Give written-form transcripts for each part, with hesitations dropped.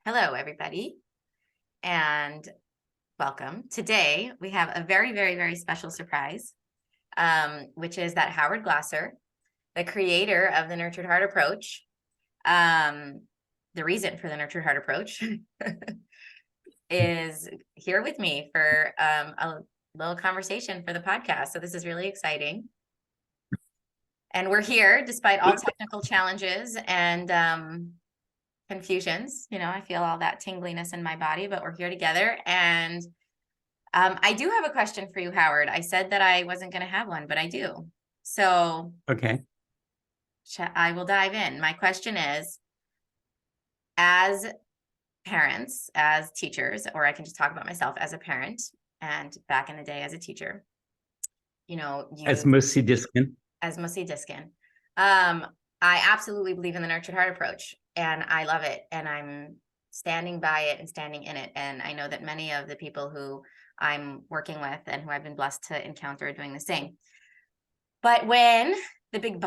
Hello, everybody, and welcome. Today, we have a very, very, very special surprise, which is that Howard Glasser, the creator of the Nurtured Heart Approach, the reason for the Nurtured Heart Approach, is here with me for a little conversation for the podcast. So this is really exciting. And we're here despite all technical challenges and confusions. I feel all that tingliness in my body, but we're here together. And I do have a question for you, Howard. I said that I wasn't going to have one, but I do. So okay. I will dive in. My question is, as parents, as teachers, or I can just talk about myself as a parent and back in the day as a teacher, As Mussy Diskin. As Mussy Diskin. I absolutely believe in the Nurtured Heart Approach, and I love it, and I'm standing by it and standing in it. And I know that many of the people who I'm working with and who I've been blessed to encounter are doing the same. But when you're in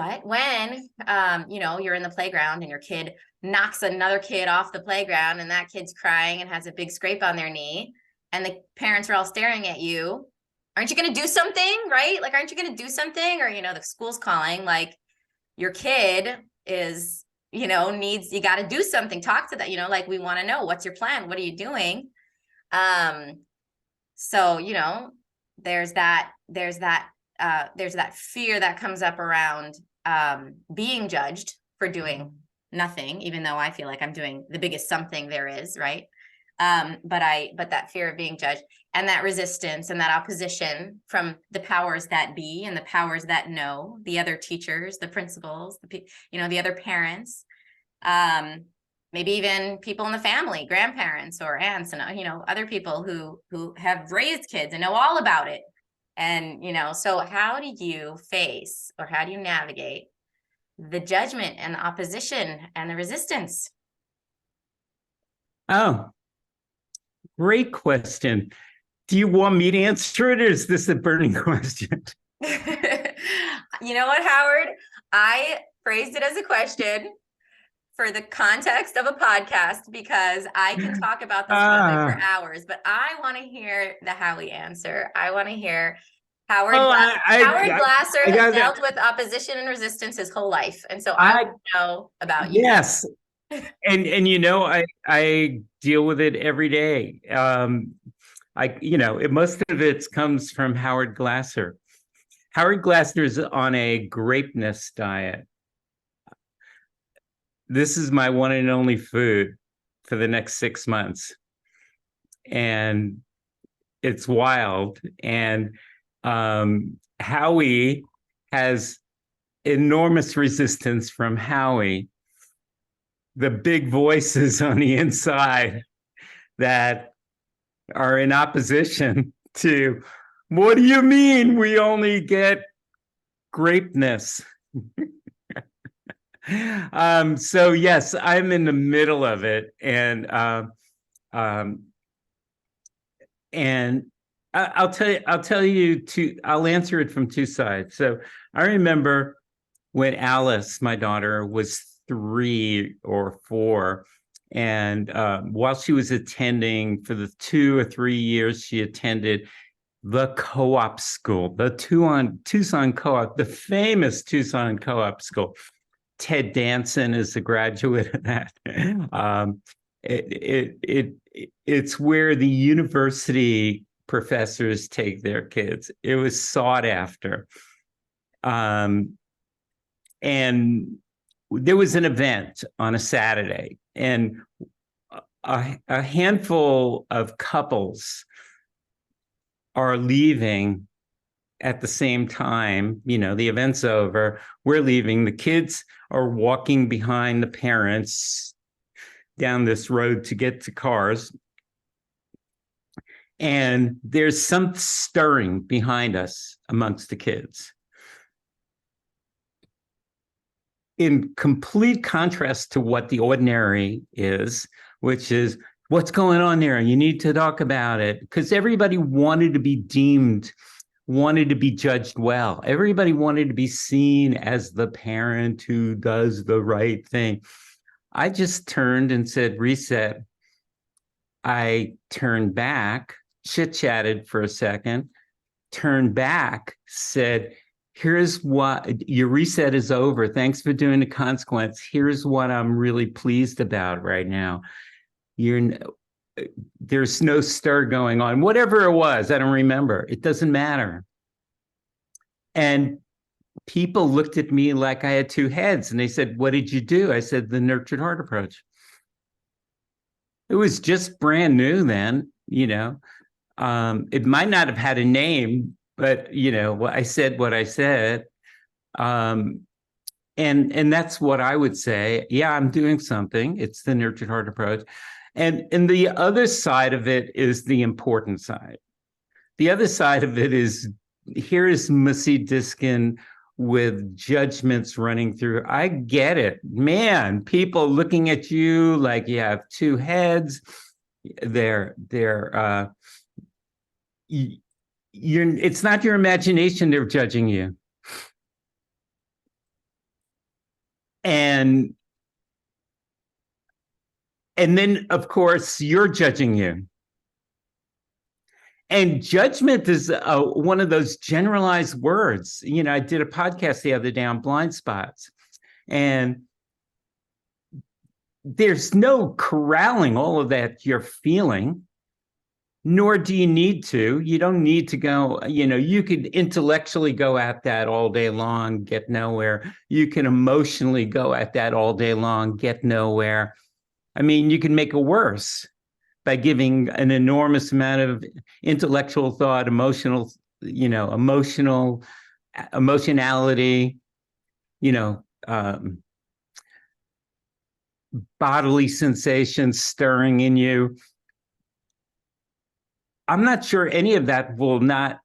the playground and your kid knocks another kid off the playground and that kid's crying and has a big scrape on their knee and the parents are all staring at you, aren't you going to do something, right? Like, aren't you going to do something? Or, the school's calling, like, your kid is, needs, you got to do something, talk to that, like, we want to know, what's your plan? What are you doing? So, there's that fear that comes up around being judged for doing nothing, even though I feel like I'm doing the biggest something there is, right? But that fear of being judged and that resistance and that opposition from the powers that be and the powers that know, the other teachers, the principals, the other parents, maybe even people in the family, grandparents or aunts and, other people who have raised kids and know all about it. And, so how do you face or how do you navigate the judgment and the opposition and the resistance? Oh, great question. Do you want me to answer it, or is this a burning question? You know what, Howard? I phrased it as a question for the context of a podcast because I can talk about this topic for hours, but I want to hear the Howie answer. I want to hear Howard Glasser has dealt with opposition and resistance his whole life. And so I want to know about you. Yes. And I deal with it every day. Most of it comes from Howard Glasser. Howard Glasser is on a grapeness diet. This is my one and only food for the next 6 months. And it's wild. And Howie has enormous resistance from Howie, the big voices on the inside that are in opposition to, what do you mean we only get grapeness? So yes, I'm in the middle of it, and I'll answer it from two sides. So I remember when Alice, my daughter, was 3 or 4, and while she was attending, for the 2 or 3 years she attended the co-op school, the Tucson co-op, the famous Tucson co-op school. Ted Danson is a graduate of that. It's where the university professors take their kids. It was sought after. And there was an event on a Saturday, and a handful of couples are leaving at the same time. The event's over, we're leaving, the kids are walking behind the parents down this road to get to cars, and there's some stirring behind us amongst the kids, in complete contrast to what the ordinary is, which is, what's going on there? You need to talk about it. Because everybody wanted to be judged well. Everybody wanted to be seen as the parent who does the right thing. I just turned and said, reset. I turned back, chit-chatted for a second, turned back, said, here's what your reset is over. Thanks for doing the consequence. Here's what I'm really pleased about right now. There's no stir going on. Whatever it was, I don't remember. It doesn't matter. And people looked at me like I had two heads, and they said, what did you do? I said, the nurtured heart approach. It was just brand new then, you know. It might not have had a name, but you know, I said what I said. And that's what I would say. Yeah, I'm doing something. It's the nurtured heart approach. And the other side of it is the important side. The other side of it is, here is Missy Diskin with judgments running through. I get it, man. People looking at you like you have two heads. It's not your imagination they're judging you. And then, of course, you're judging you. And judgment is one of those generalized words. You know, I did a podcast the other day on blind spots, and there's no corralling all of that you're feeling, nor do you need to. You don't need to go, you know, you could intellectually go at that all day long, get nowhere. You can emotionally go at that all day long, get nowhere. I mean, you can make it worse by giving an enormous amount of intellectual thought, emotionality, you know, bodily sensations stirring in you. I'm not sure any of that will not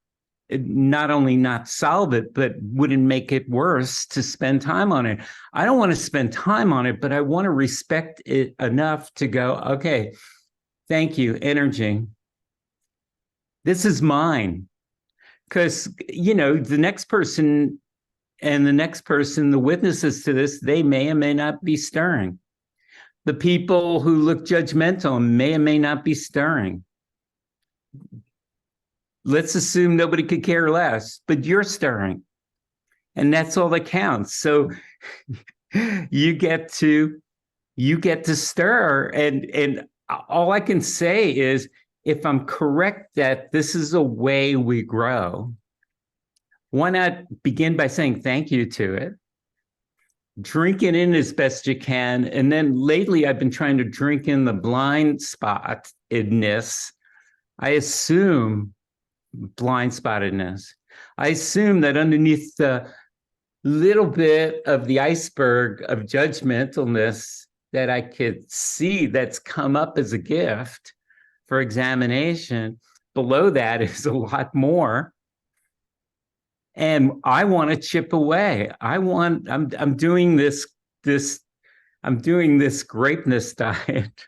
only not solve it, but wouldn't make it worse to spend time on it. I don't want to spend time on it, but I want to respect it enough to go, okay, thank you, energy. This is mine. Because, you know, the next person and the next person, the witnesses to this, they may or may not be stirring. The people who look judgmental may or may not be stirring. Let's assume nobody could care less, but you're stirring. And that's all that counts. So you get to stir. And all I can say is, if I'm correct that this is a way we grow, why not begin by saying thank you to it? Drink it in as best you can. And then lately I've been trying to drink in the blind spottedness. I assume blind spottedness. I assume that underneath the little bit of the iceberg of judgmentalness that I could see that's come up as a gift for examination, below that is a lot more. And I want to chip away. I'm doing this greatness diet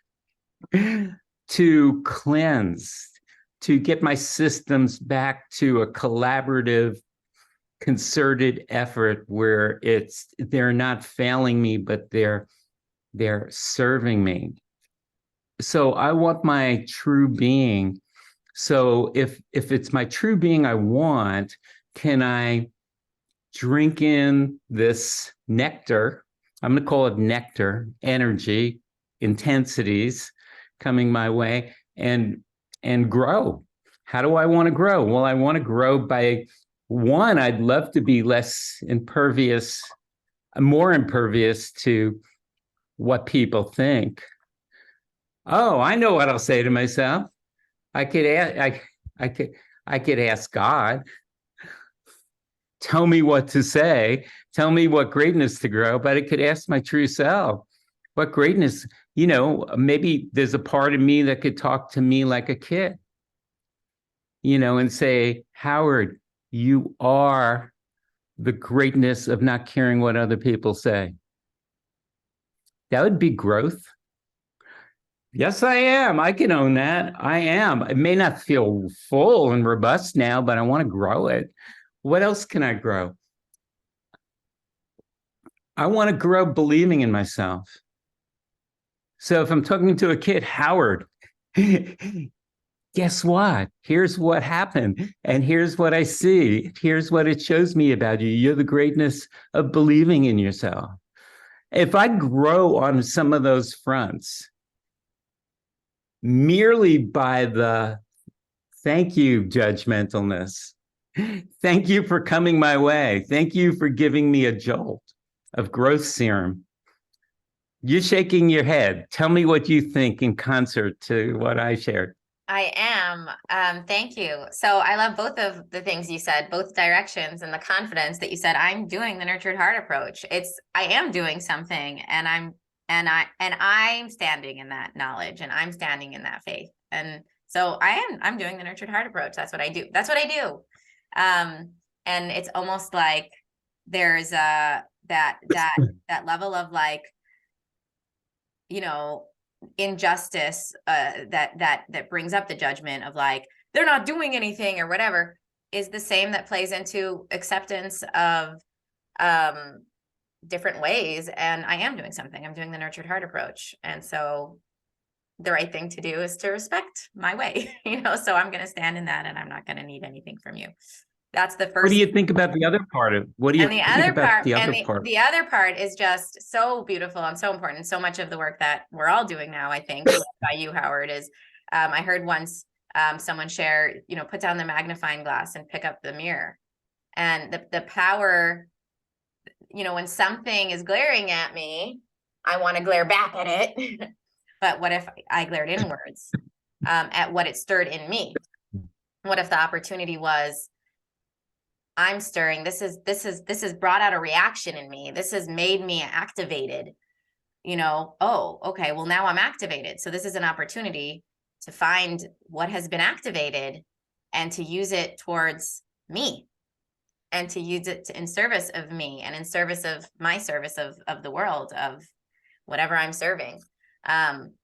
to cleanse, to get my systems back to a collaborative, concerted effort where they're not failing me, but they're serving me. So I want my true being. So if it's my true being I want, can I drink in this nectar? I'm going to call it nectar, energy, intensities coming my way, and grow. How do I want to grow? Well, I want to grow by, one, I'd love to be more impervious to what people think. Oh, I know what I'll say to myself. I could ask God, tell me what to say, tell me what greatness to grow, but I could ask my true self, what greatness, you know, maybe there's a part of me that could talk to me like a kid, you know, and say, Howard, you are the greatness of not caring what other people say. That would be growth. Yes, I am. I can own that. I am. It may not feel full and robust now, but I want to grow it. What else can I grow? I want to grow believing in myself. So if I'm talking to a kid, Howard, Guess what? Here's what happened. And here's what I see. Here's what it shows me about you. You're the greatness of believing in yourself. If I grow on some of those fronts merely by the thank you, judgmentalness. Thank you for coming my way. Thank you for giving me a jolt of growth serum. You're shaking your head. Tell me what you think in concert to what I shared. I am. Thank you. So I love both of the things you said, both directions, and the confidence that you said, I'm doing the nurtured heart approach. I am doing something, and I'm standing in that knowledge, and I'm standing in that faith. And so I'm doing the nurtured heart approach. That's what I do. That's what I do. And it's almost like there's that level of like, injustice that brings up the judgment of like, they're not doing anything or whatever, is the same that plays into acceptance of different ways. And I am doing something. I'm doing the nurtured heart approach. And so the right thing to do is to respect my way, so I'm going to stand in that, and I'm not going to need anything from you. That's the first. What do you think about the other part of what do you think about the other part? The other part is just so beautiful and so important. So much of the work that we're all doing now, I think, by you, Howard, is I heard once someone share, put down the magnifying glass and pick up the mirror. And the power, when something is glaring at me, I want to glare back at it. But what if I glared inwards at what it stirred in me? What if the opportunity was, I'm stirring, this has brought out a reaction in me. This has made me activated, oh, okay, well, now I'm activated. So this is an opportunity to find what has been activated and to use it towards me, and to use it in service of me, and in service of my service of the world, of whatever I'm serving.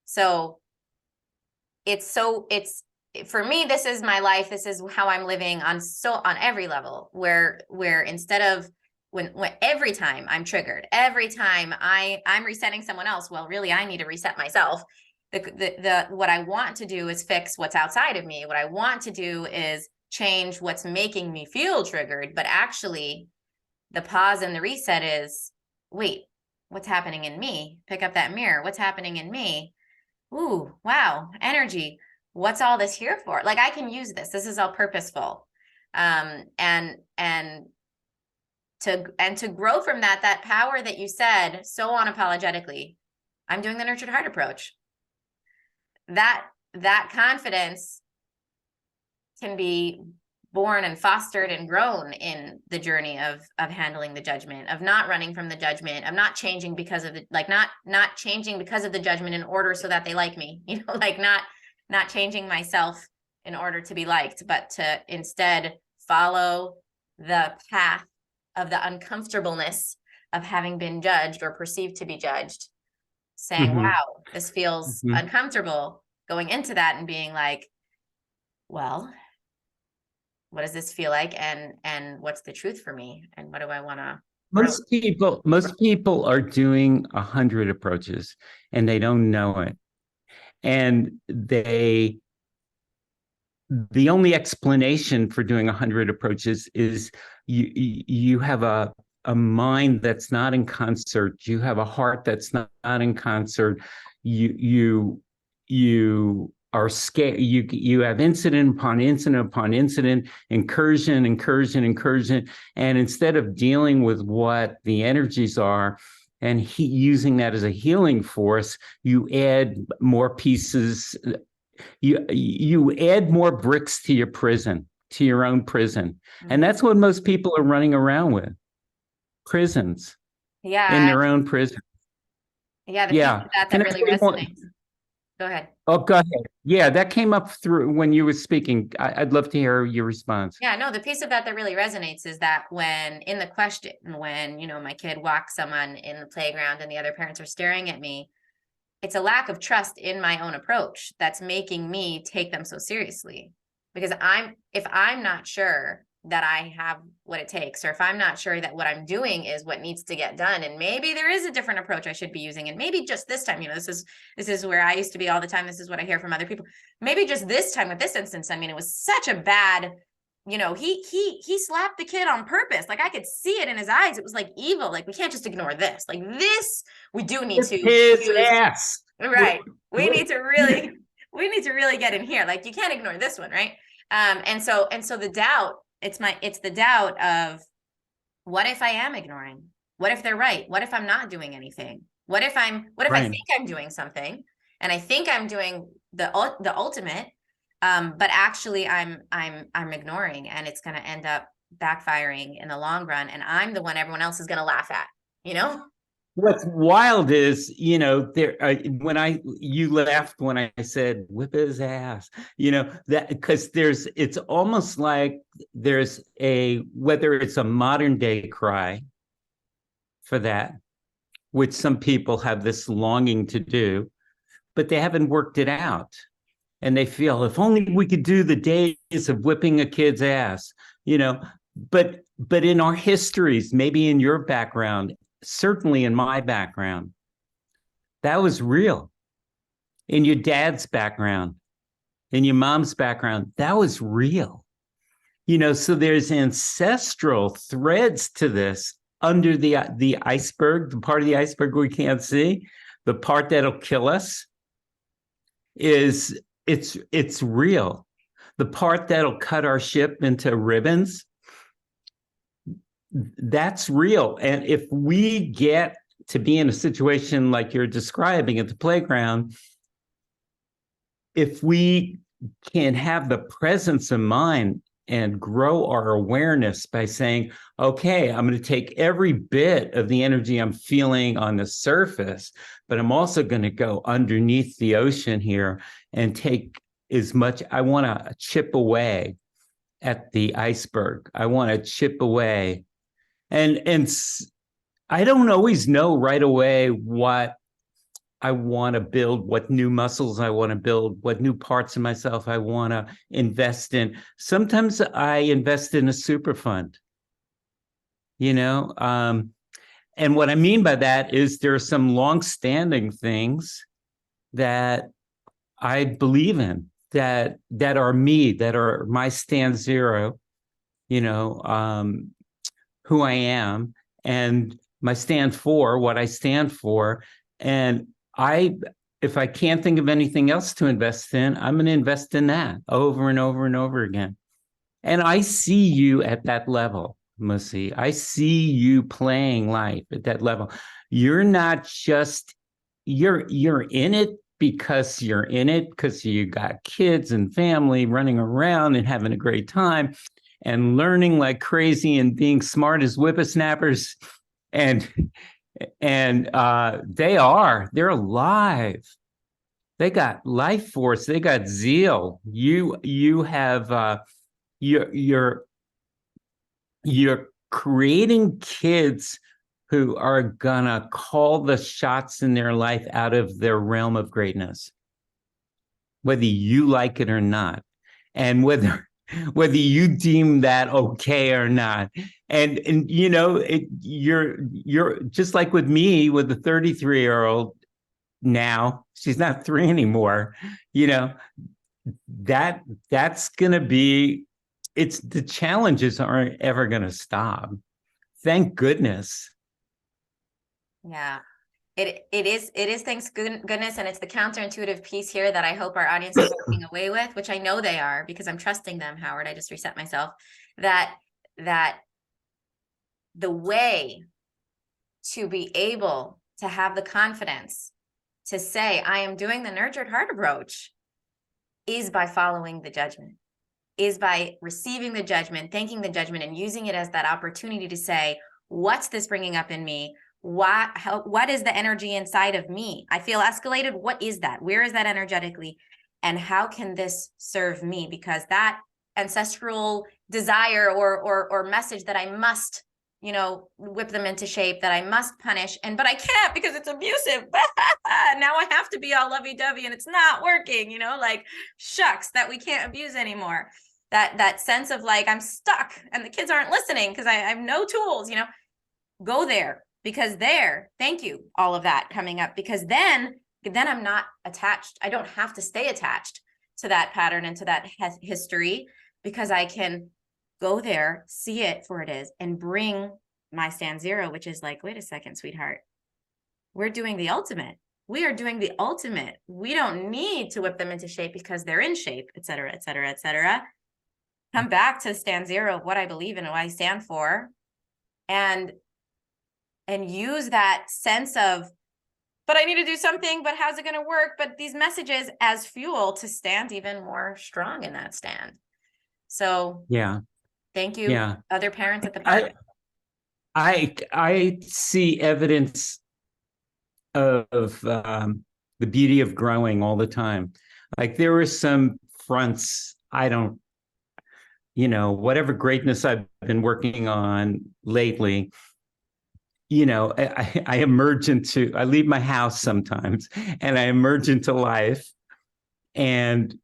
So it's for me, this is my life. This is how I'm living on every level, where instead of when every time I'm triggered, every time I'm resetting someone else, well, really, I need to reset myself. What I want to do is fix what's outside of me. What I want to do is change what's making me feel triggered. But actually, the pause and the reset is, wait, what's happening in me? Pick up that mirror. What's happening in me? Ooh, wow, energy. What's all this here for? Like, I can use this. This is all purposeful. And to grow from that power that you said so unapologetically, I'm doing the nurtured heart approach. That confidence can be born and fostered and grown in the journey of handling the judgment, of not running from the judgment, of not changing because of not changing because of the judgment in order so that they like me, like not changing myself in order to be liked, but to instead follow the path of the uncomfortableness of having been judged or perceived to be judged, saying, wow, this feels uncomfortable, going into that and being like, well, what does this feel like? And what's the truth for me? And what do I want to? Most people are doing 100 approaches and they don't know it. And the only explanation for doing 100 approaches is you have a mind that's not in concert. You have a heart that's not in concert. You are scared. You have incident upon incident upon incident, incursion. And instead of dealing with what the energies are and using that as a healing force, you add more pieces. You add more bricks to your prison, to your own prison. And that's what most people are running around with. Prisons. Yeah. In their own prison. Yeah. That really resonates. Go ahead. Oh, go ahead. Yeah, that came up through when you were speaking. I'd love to hear your response. Yeah, no, the piece of that really resonates is that when in the question, when, my kid walks someone in the playground and the other parents are staring at me, it's a lack of trust in my own approach that's making me take them so seriously. Because if I'm not sure that I have what it takes, or if I'm not sure that what I'm doing is what needs to get done, and maybe there is a different approach I should be using, and maybe just this time, this is where I used to be all the time. This is what I hear from other people. Maybe just this time with this instance, I mean, it was such a bad, he slapped the kid on purpose. Like I could see it in his eyes. It was like evil. Like we can't just ignore this. Like this, we do need to his use. ass. Right. We need to really get in here. Like you can't ignore this one, right? And so the doubt, it's the doubt of, what if I am ignoring? What if they're right? What if I'm not doing anything? What if I think I'm doing something and I think I'm doing the ultimate, but actually I'm ignoring, and it's going to end up backfiring in the long run, and I'm the one everyone else is going to laugh at, What's wild is, you laughed when I said whip his ass, that because it's almost like there's whether it's a modern day cry for that, which some people have this longing to do, but they haven't worked it out. And they feel, if only we could do the days of whipping a kid's ass, but in our histories, maybe in your background, certainly in my background, that was real. In your dad's background, in your mom's background, that was real. So there's ancestral threads to this under the iceberg, the part of the iceberg we can't see, the part that'll kill us it's real. The part that'll cut our ship into ribbons, that's real. And if we get to be in a situation like you're describing at the playground, if we can have the presence of mind and grow our awareness by saying, okay, I'm going to take every bit of the energy I'm feeling on the surface, but I'm also going to go underneath the ocean here and take as much. I want to chip away at the iceberg. I want to chip away. And I don't always know right away what I want to build, what new muscles I want to build, what new parts of myself I want to invest in. Sometimes I invest in a super fund, and what I mean by that is there are some longstanding things that I believe in that are me, that are my stand zero, who I am, and my stand for, what I stand for. And if I can't think of anything else to invest in, I'm going to invest in that over and over and over again. And I see you at that level, Musi. I see you playing life at that level. You're not just, you're in it because you're in it, because you got kids and family running around and having a great time and learning like crazy and being smart as whippersnappers. And they're alive. They got life force. They got zeal. You have you're creating kids who are gonna call the shots in their life out of their realm of greatness, whether you like it or not, and whether you deem that okay or not. And you're just like with me, with the 33-year-old now, she's not 3 anymore, that's gonna be, it's, the challenges aren't ever gonna stop. Thank goodness. Yeah. It is thanks goodness, and it's the counterintuitive piece here that I hope our audience is walking away with, which I know they are because I'm trusting them, Howard. I just reset myself. That the way to be able to have the confidence to say, I am doing the nurtured heart approach, is by following the judgment, is by receiving the judgment, thanking the judgment, and using it as that opportunity to say, what's this bringing up in me? What is the energy inside of me? I feel escalated. What is that? Where is that energetically? And how can this serve me? Because that ancestral desire or message that I must, whip them into shape, that I must punish, but I can't because it's abusive. Now I have to be all lovey-dovey and it's not working, like, shucks, that we can't abuse anymore. that sense of like, I'm stuck and the kids aren't listening because I have no tools, go there, because thank you, all of that coming up, because then I'm not attached. I don't have to stay attached to that pattern and to that history, because I can go there, see it for it is, and bring my stand zero, which is like, wait a second, sweetheart, we're doing the ultimate. We are doing the ultimate. We don't need to whip them into shape because they're in shape, et cetera, et cetera, et cetera. Come back to stand zero of what I believe in and what I stand for, and use that sense of, but I need to do something, but how's it going to work? But these messages as fuel to stand even more strong in that stand. So Yeah. thank you, Yeah. other parents at the park. I see evidence of the beauty of growing all the time. Like there were some fronts, I don't, whatever greatness I've been working on lately, I emerge into, I leave my house sometimes and I emerge into life. And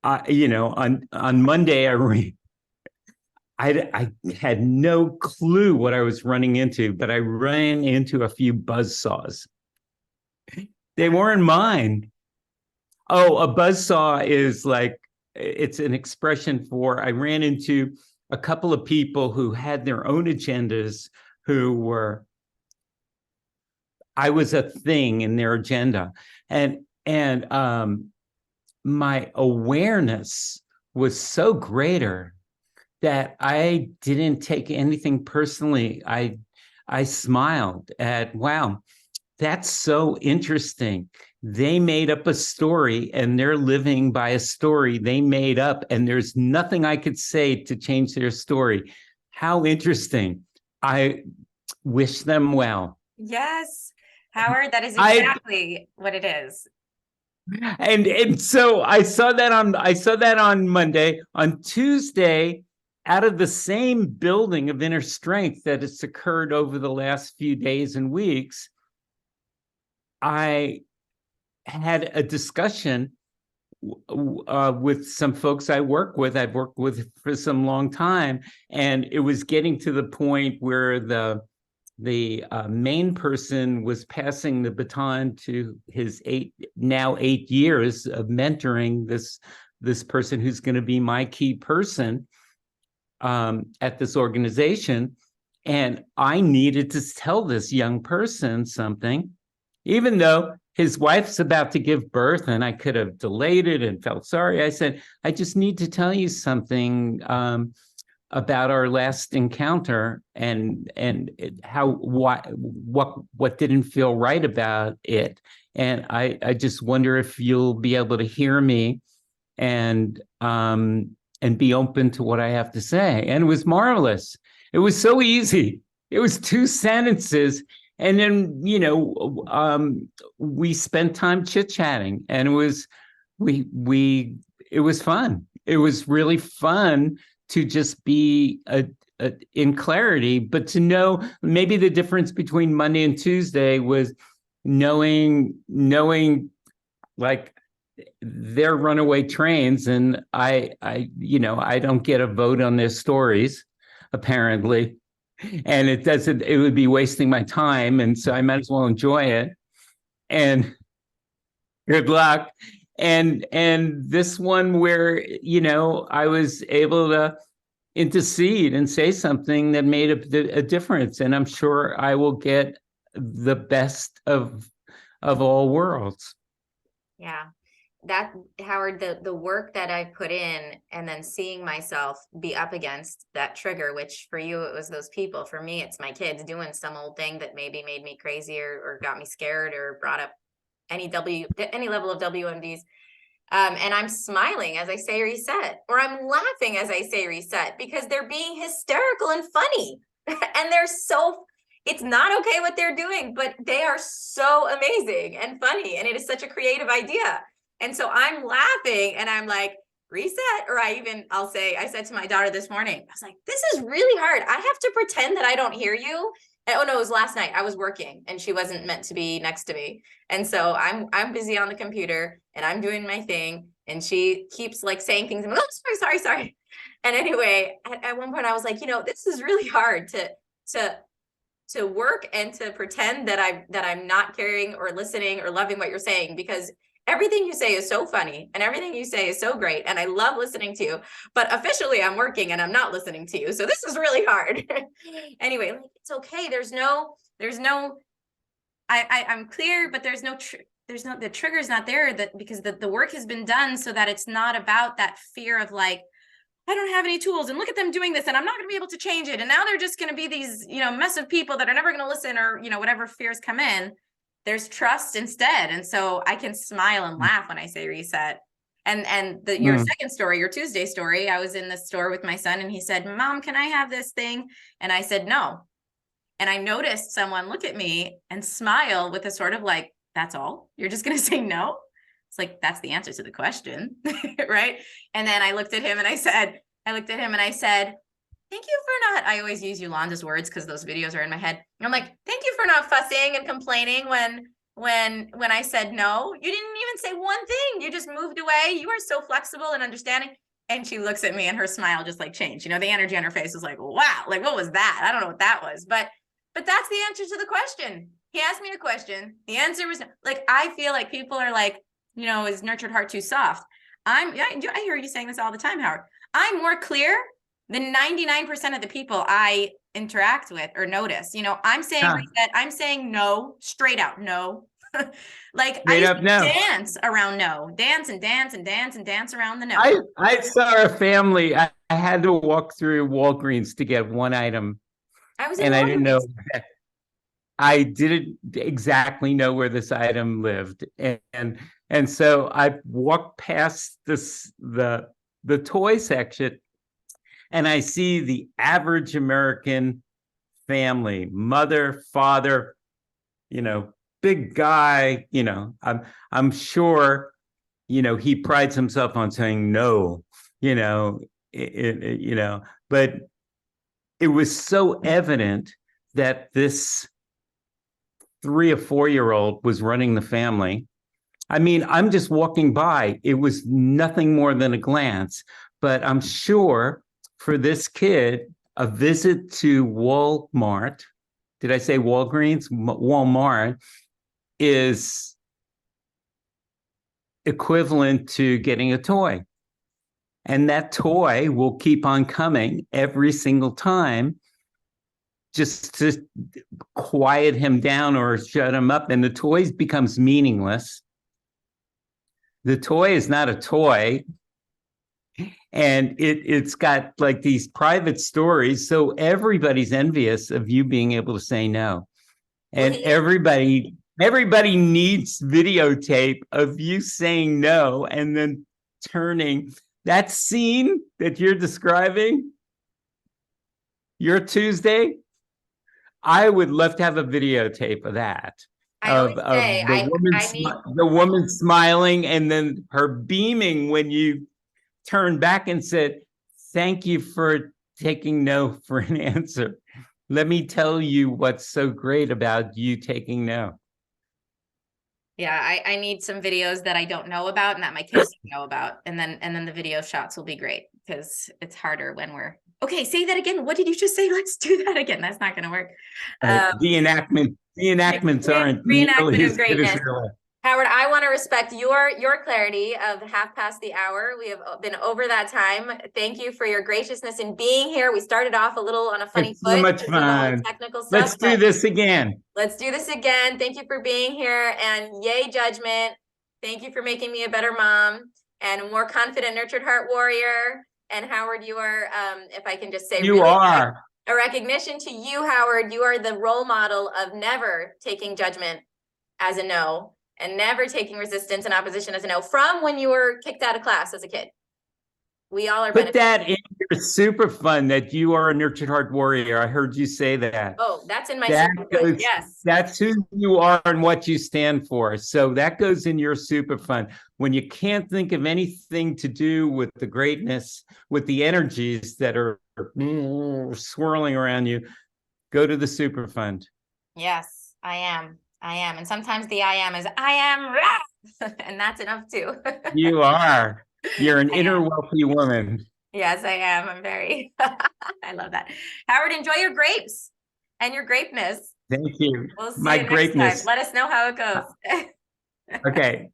on Monday, I had no clue what I was running into, but I ran into a few buzzsaws. They weren't mine. Oh, a buzzsaw is like, it's an expression for, I ran into a couple of people who had their own agendas, I was a thing in their agenda. And my awareness was so greater that I didn't take anything personally. I smiled at, wow, that's so interesting. They made up a story and they're living by a story they made up, and there's nothing I could say to change their story. How interesting. I wish them well. Yes, Howard, that is I exactly what it is. and so I saw that on Monday. On Tuesday, out of the same building of inner strength that has occurred over the last few days and weeks, I had a discussion with some folks I work with. I've worked with for some long time, and it was getting to the point where the main person was passing the baton to his 8 years of mentoring this person who's going to be my key person at this organization. And I needed to tell this young person something, even though his wife's about to give birth and I could have delayed it and felt sorry. I said, I just need to tell you something about our last encounter and how what didn't feel right about it. And I just wonder if you'll be able to hear me and be open to what I have to say. And it was marvelous. It was so easy. It was 2 sentences. And then, we spent time chit-chatting, and it was fun. It was really fun to just be in clarity, but to know maybe the difference between Monday and Tuesday was knowing like they're runaway trains, and I don't get a vote on their stories, apparently. And it would be wasting my time. And so I might as well enjoy it. And good luck. And this one where, I was able to intercede and say something that made a difference. And I'm sure I will get the best of all worlds. Yeah. That, Howard, the work that I put in, and then seeing myself be up against that trigger, which for you, it was those people. For me, it's my kids doing some old thing that maybe made me crazy or got me scared or brought up any level of WMDs. And I'm smiling as I say reset, or I'm laughing as I say reset, because they're being hysterical and funny. And it's not okay what they're doing, but they are so amazing and funny. And it is such a creative idea. And so I'm laughing and I'm like, reset. Or I said to my daughter this morning, I was like, this is really hard. I have to pretend that I don't hear you. And, oh no, it was last night. I was working and she wasn't meant to be next to me. And so I'm busy on the computer and I'm doing my thing. And she keeps like saying things. I'm like, oh, sorry. And anyway, at one point I was like, this is really hard to work and to pretend that I'm not caring or listening or loving what you're saying, because everything you say is so funny and everything you say is so great and I love listening to you, but officially I'm working and I'm not listening to you, so this is really hard. Anyway, like, it's okay. I'm clear, but there's no the trigger's not there, that because the work has been done, so that it's not about that fear of like, I don't have any tools and look at them doing this and I'm not going to be able to change it. And now they're just going to be these, mess of people that are never going to listen, or, whatever fears come in. There's trust instead. And so I can smile and laugh when I say reset. And your second story, your Tuesday story, I was in the store with my son and he said, Mom, can I have this thing? And I said, no. And I noticed someone look at me and smile with a sort of like, that's all? You're just going to say no? It's like, that's the answer to the question, right? And then I looked at him and I said, thank you for not, I always use Yolanda's words because those videos are in my head. And I'm like, thank you for not fussing and complaining when I said no. You didn't even say one thing. You just moved away. You are so flexible and understanding. And she looks at me and her smile just like changed. The energy on her face was like, wow, like what was that? I don't know what that was, but that's the answer to the question. He asked me a question. The answer was like, I feel like people are like, is nurtured heart too soft? I hear you saying this all the time, Howard. I'm more clear than 99% of the people I interact with or notice. I'm saying reset. I'm saying no, straight out no. Like straight I used to no. Dance around no, dance around the no. I saw a family. I had to walk through Walgreens to get one item. I didn't know. I didn't exactly know where this item lived, and so I walked past the toy section, and I see the average American family, mother, father, big guy. I'm sure, he prides himself on saying no. But it was so evident that this 3 or 4-year-old was running the family. I mean, I'm just walking by. It was nothing more than a glance, but I'm sure for this kid, a visit to Walmart, did I say Walgreens? Walmart is equivalent to getting a toy. And that toy will keep on coming every single time, just to quiet him down or shut him up, and the toy becomes meaningless. The toy is not a toy, and it's got like these private stories, so everybody's envious of you being able to say no, and everybody needs videotape of you saying no and then turning. That scene that you're describing, your Tuesday, I would love to have a videotape of that. The woman smiling and then her beaming when you turned back and said, thank you for taking no for an answer. Let me tell you what's so great about you taking no. Yeah, I need some videos that I don't know about and that my kids know about. And then the video shots will be great, because it's harder when we're okay. Say that again. What did you just say? Let's do that again. That's not going to work. The enactments aren't reenactment of greatness. Howard, I want to respect your clarity of half past the hour. We have been over that time. Thank you for your graciousness in being here. We started off a little on a funny foot. So much fun. Technical stuff. Let's do this again. Let's do this again. Thank you for being here, and yay judgment. Thank you for making me a better mom and a more confident, nurtured heart warrior. And Howard, you are, if I can just say, you really are. A recognition to you, Howard. You are the role model of never taking judgment as a no, and never taking resistance and opposition as a no, from when you were kicked out of class as a kid. We all are. Put that in your super fun that you are a nurtured heart warrior. I heard you say that. Oh, that's in my super fun. Yes. That's who you are and what you stand for. So that goes in your super fun. When you can't think of anything to do with the greatness, with the energies that are swirling around you, go to the super fund. Yes, I am. And sometimes the I am is I am. And that's enough too. You are. You're an I inner am. wealthy woman. Yes, I am. I'm very, I love that. Howard, enjoy your grapes and your grapeness. Thank you. We'll see My you next time. greatness. Let us know how it Uh, goes. Okay.